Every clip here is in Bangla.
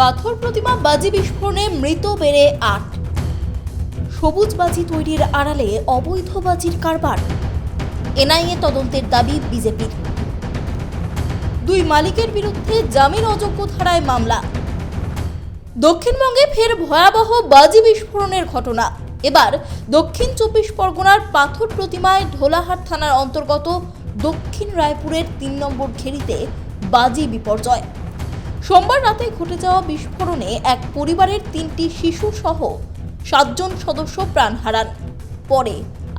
পাথর প্রতিমা বাজি বিস্ফোরণে মৃত বেড়ে ৮। সবুজ বাজি তৈরির আড়ালে অবৈধ বাজির কারবার। এনআইএ তদন্তের দাবি বিজেপির। দুই মালিকের বিরুদ্ধে জামিন অযোগ্য ধারায় মামলা। দক্ষিণবঙ্গে ফের ভয়াবহ বাজি বিস্ফোরণের ঘটনা। এবার দক্ষিণ ২৪ পরগনার পাথর প্রতিমায় ঢোলাহাট থানার অন্তর্গত দক্ষিণ রায়পুরের ৩ নম্বর ঘেরিতে বাজি বিপর্যয়। সোমবার রাতে ঘটে যাওয়া বিস্ফোরণে এক পরিবারের ৩টি শিশু সহ ৭ জন সদস্য প্রাণ হারান। পরে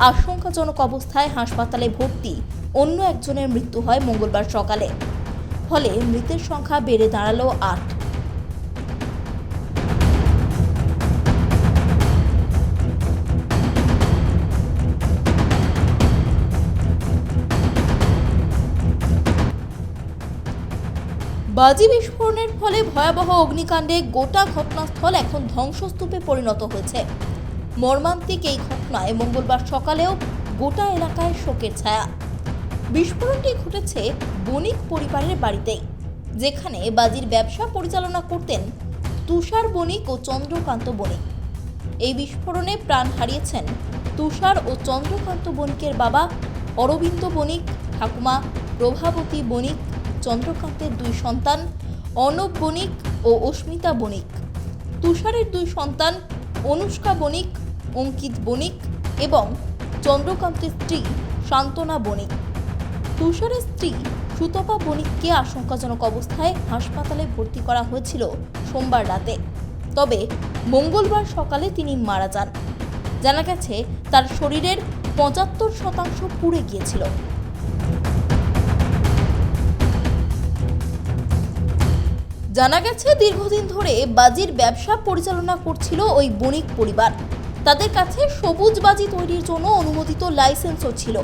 আশঙ্কাজনক অবস্থায় হাসপাতালে ভর্তি অন্য একজনের মৃত্যু হয় মঙ্গলবার সকালে। ফলে মৃতের সংখ্যা বেড়ে দাঁড়ালো ৮। বাজি বিস্ফোরণের ফলে ভয়াবহ অগ্নিকাণ্ডে গোটা ঘটনাস্থল এখন ধ্বংসস্তূপে পরিণত হয়েছে। মর্মান্তিক এই ঘটনায় মঙ্গলবার সকালেও গোটা এলাকায় শোকের ছায়া। বিস্ফোরণটি ঘটেছে বণিক পরিবারের বাড়িতেই, যেখানে বাজির ব্যবসা পরিচালনা করতেন তুষার বণিক ও চন্দ্রকান্ত বণিক। এই বিস্ফোরণে প্রাণ হারিয়েছেন তুষার ও চন্দ্রকান্ত বণিকের বাবা অরবিন্দ বণিক, ঠাকুমা প্রভাবতী বণিক, চন্দ্রকান্তের 2 সন্তান অর্ণব বণিক ও অস্মিতা বণিক, তুষারের 2 সন্তান অনুষ্কা বণিক, অঙ্কিত বণিক এবং চন্দ্রকান্তের স্ত্রী শান্তনা বণিক। তুষারের স্ত্রী সুতপা বণিককে আশঙ্কাজনক অবস্থায় হাসপাতালে ভর্তি করা হয়েছিল সোমবার রাতে। তবে মঙ্গলবার সকালে তিনি মারা যান। জানা গেছে তার শরীরের ৭৫% পুড়ে গিয়েছিল। জানা গেছে দীর্ঘদিন ধরে বাজির ব্যবসা পরিচালনা করছিল ওই বণিক পরিবার। তাদের কাছে সবুজ বাজি তৈরির জন্য অনুমোদিত লাইসেন্সও ছিল।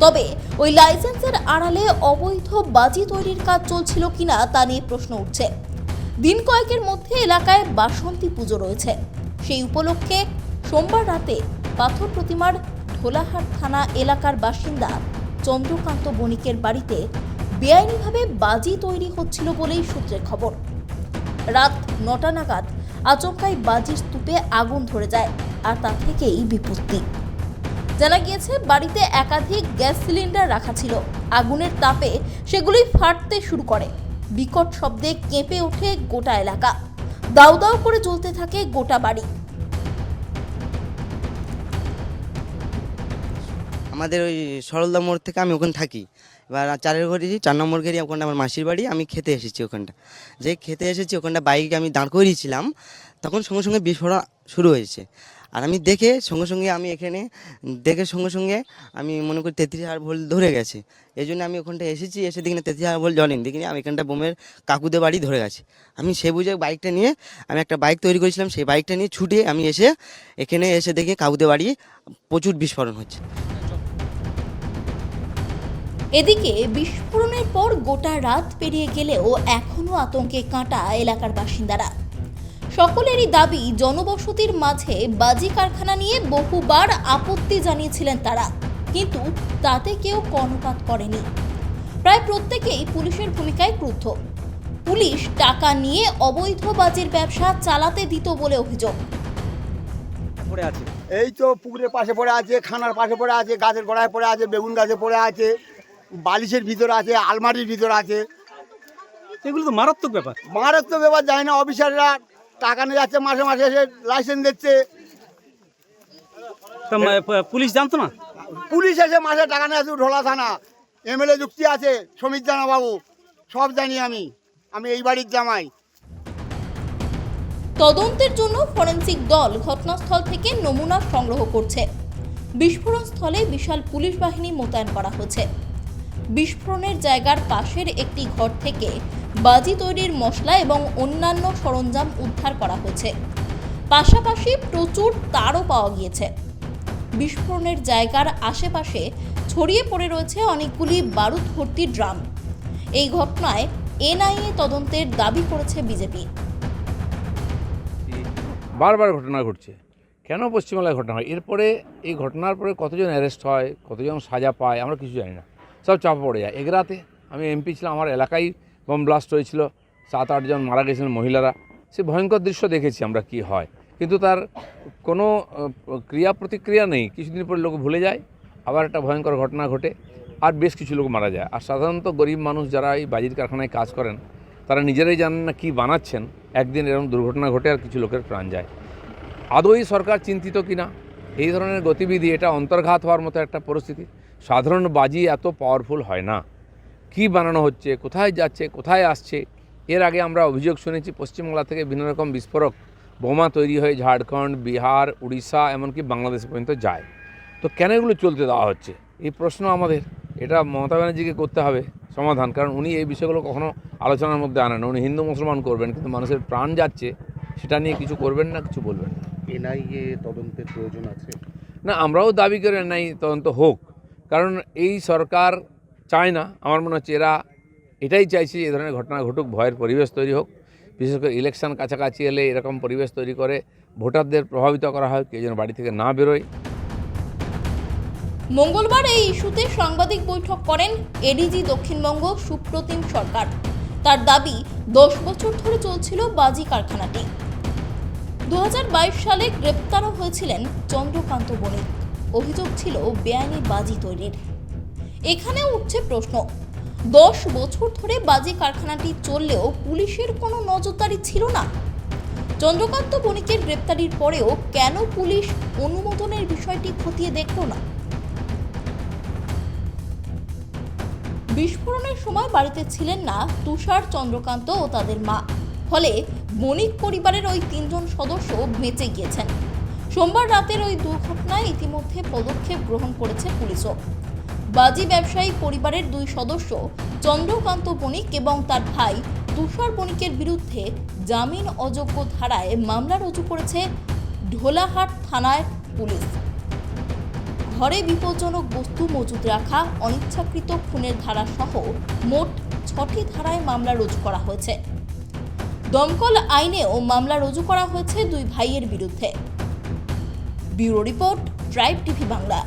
তবে ওই লাইসেন্সের আড়ালে অবৈধ বাজি তৈরির কাজ চলছিল কিনা তা নিয়ে প্রশ্ন উঠছে। দিন কয়েকের মধ্যে এলাকায় বাসন্তী পুজো রয়েছে। সেই উপলক্ষে সোমবার রাতে পাথর প্রতিমার ঢোলাহাট থানা এলাকার বাসিন্দা চন্দ্রকান্ত বণিকের বাড়িতে বেআইনিভাবে বাজি তৈরি হচ্ছিল বলেই সূত্রের খবর। রাত ৯টা নাগাদ আচমকাই বাজির স্তূপে আগুন ধরে যায়, আর তা থেকেই বিপত্তি। জানা গিয়েছে বাড়িতে একাধিক গ্যাস সিলিন্ডার রাখা ছিল। আগুনের তাপে সেগুলি ফাটতে শুরু করে। বিকট শব্দে কেঁপে ওঠে গোটা এলাকা। দাউ দাউ করে জ্বলতে থাকে গোটা বাড়ি। আমাদের ওই সরলদা মোড় থেকে আমি ওখানে থাকি। এবার 4 নম্বর ঘেরি ওখানটা আমার মাসির বাড়ি। আমি খেতে এসেছি ওখানটা। যে খেতে এসেছি ওখানটা বাইকে আমি দাঁড় করিয়েছিলাম, তখন সঙ্গে সঙ্গে বিস্ফোরণ শুরু হয়েছে। আর আমি দেখে সঙ্গে সঙ্গে আমি মনে করি 33,000 ভোল্ট ধরে গেছে। এই জন্য আমি ওখানটা এসেছি। এসে দেখি না 33,000 ভোল্ট জ্বলেনি, দেখিনি আমি এখানটা বোমের কাকুদের বাড়ি ধরে গেছে। আমি সে বুঝে বাইকটা নিয়ে, আমি একটা বাইক তৈরি করেছিলাম, সেই বাইকটা নিয়ে ছুটে আমি এখানে এসে দেখি কাকুদের বাড়ি প্রচুর বিস্ফোরণ হচ্ছে। এদিকে বিস্ফোরণের পর গোটা রাত পেরিয়ে গেলেও এখনও আতঙ্কে কাঁটা এলাকার বাসিন্দারা। সকলেরই দাবি, জনবসতির মাঝে বাজি কারখানা নিয়ে বহুবার আপত্তি জানিয়েছিলেন তারা, কিন্তু তাতে কেউ কর্ণপাত করেনি। প্রায় প্রত্যেকেই পুলিশের ভূমিকায় ক্রুদ্ধ। পুলিশ টাকা নিয়ে অবৈধ বাজির ব্যবসা চালাতে দিত বলে অভিযোগ। এই তো পুকুরের পাশে পড়ে আছে, খানার পাশে পড়ে আছে, গাছের গোড়ায় পড়ে আছে, বেগুন গাছে পড়ে আছে, বালিশের ভিতর আছে, আলমারির ভিতর আছে। এগুলো তো মারাত্মক ব্যাপার। মারাত্মক ব্যাপার, যায় না। অফিসাররা টাকা নিয়ে যাচ্ছে, মাসে মাসে এসে লাইসেন্স দিচ্ছে। পুলিশ জানতো না? পুলিশ এসে মাসে টাকা নিয়ে আসছে। ঢোলা থানা এমএলএ যুক্তি আছে, সমীর জানা বাবু, সব জানি আমি এই বাড়ির জামাই। তদন্তের জন্য ফরেনসিক দল ঘটনাস্থল থেকে নমুনা সংগ্রহ করছে। বিস্ফোরণ স্থলে বিশাল পুলিশ বাহিনী মোতায়েন করা হয়েছে। বিস্ফোরণের জায়গার পাশের একটি ঘর থেকে বাজি তৈরির মশলা এবং অন্যান্য সরঞ্জাম উদ্ধার করা হয়েছে। পাশাপাশি প্রচুর তারও পাওয়া গিয়েছে। বিস্ফোরণের জায়গার আশেপাশে ছড়িয়ে পড়ে রয়েছে অনেকগুলি বারুদ ভর্তি ড্রাম। এই ঘটনায় এনআইএ তদন্তের দাবি করেছে বিজেপি। বারবার ঘটনা ঘটছে, কেন পশ্চিমবাংলায় ঘটনা হয়? এরপরে এই ঘটনার পরে কতজন অ্যারেস্ট হয়, কতজন সাজা পায়, আমরা কিছু জানি না। সব চাপা পড়ে যায়। এগরাতে আমি এমপি ছিলাম, আমার এলাকায় বম ব্লাস্ট হয়েছিল, 7-8 জন মারা গেছিলেন মহিলারা। সে ভয়ঙ্কর দৃশ্য দেখেছি আমরা কি হয়, কিন্তু তার কোনো ক্রিয়া প্রতিক্রিয়া নেই। কিছুদিন পরে লোক ভুলে যায়, আবার একটা ভয়ঙ্কর ঘটনা ঘটে, আর বেশ কিছু লোক মারা যায়। আর সাধারণত গরিব মানুষ যারা এই বাজির কারখানায় কাজ করেন তারা নিজেরাই জানেন না কী বানাচ্ছেন, একদিন এরকম দুর্ঘটনা ঘটে আর কিছু লোকের প্রাণ যায়। আদৌই সরকার চিন্তিত কিনা এই ধরনের গতিবিধি, এটা অন্তর্ঘাত হওয়ার মতো একটা পরিস্থিতি। সাধারণ বাজি এত পাওয়ারফুল হয় না। কি বানানো হচ্ছে, কোথায় যাচ্ছে, কোথায় আসছে। এর আগে আমরা অভিযোগ শুনেছি পশ্চিমবাংলা থেকে বিভিন্ন রকম বিস্ফোরক বোমা তৈরি হয়ে ঝাড়খণ্ড, বিহার, উড়িষ্যা, এমনকি বাংলাদেশ পর্যন্ত যায়। তো কেন এগুলো চলতে দেওয়া হচ্ছে, এই প্রশ্ন আমাদের। এটা মমতা ব্যানার্জিকে করতে হবে সমাধান, কারণ উনি এই বিষয়গুলো কখনো আলোচনার মধ্যে আনেন না। উনি হিন্দু মুসলমান করবেন, কিন্তু মানুষের প্রাণ যাচ্ছে সেটা নিয়ে কিছু করবেন না, কিছু বলবেন না। এনআইএ তদন্তের প্রয়োজন আছে না, আমরাও দাবি করে নাই তদন্ত হোক, কারণ এই সরকার চায় না। আমার মনে হচ্ছে এরা এটাই চাইছে এ ধরনের ঘটনা ঘটুক, ভয়ের পরিবেশ তৈরি হোক। বিশেষ করে ইলেকশন কাছাকাছি এলে এরকম পরিবেশ তৈরি করে ভোটারদের প্রভাবিত করা হয়, কেউ যেন বাড়ি থেকে না বেরোয়। মঙ্গলবার এই ইস্যুতে সাংবাদিক বৈঠক করেন এডিজি দক্ষিণবঙ্গ সুপ্রতিম সরকার। তার দাবি 10 বছর ধরে চলছিল বাজি কারখানাটি। 2022 সালে গ্রেপ্তারও হয়েছিলেন চন্দ্রকান্ত বণিক। অভিযোগ ছিল বেআইনি বাজি তৈরির। এখানে উঠছে প্রশ্ন, 10 বছর ধরে বাজি কারখানাটি চললেও পুলিশের কোনো নজরদারি ছিল না। চন্দ্রকান্ত বণিকের গ্রেপ্তারির পরেও কেন পুলিশ অনুমোদনের বিষয়টি খতিয়ে দেখল না? বিস্ফোরণের সময় বাড়িতে ছিলেন না তুষার, চন্দ্রকান্ত ও তাদের মা। ফলে বণিক পরিবারের ওই 3 জন সদস্য বেঁচে গিয়েছেন। সোমবার রাতের ওই দুর্ঘটনায় ইতিমধ্যে পদক্ষেপ গ্রহণ করেছে পুলিশও। বাজি ব্যবসায়ী পরিবারের 2 সদস্য চন্দ্রকান্ত বণিক এবং তার ভাই তুষার বণিকের বিরুদ্ধে জামিন অযোগ্য ধারায় মামলা রুজু করেছে ঢোলাহাট থানার পুলিশ। ঘরে বিপজ্জনক বস্তু মজুদ রাখা, অনিচ্ছাকৃত খুনের ধারা সহ মোট 6টি ধারায় মামলা রুজু করা হয়েছে। দমকল আইনেও মামলা রুজু করা হয়েছে 2 ভাইয়ের বিরুদ্ধে। Bureau report, tribe TV Bangla.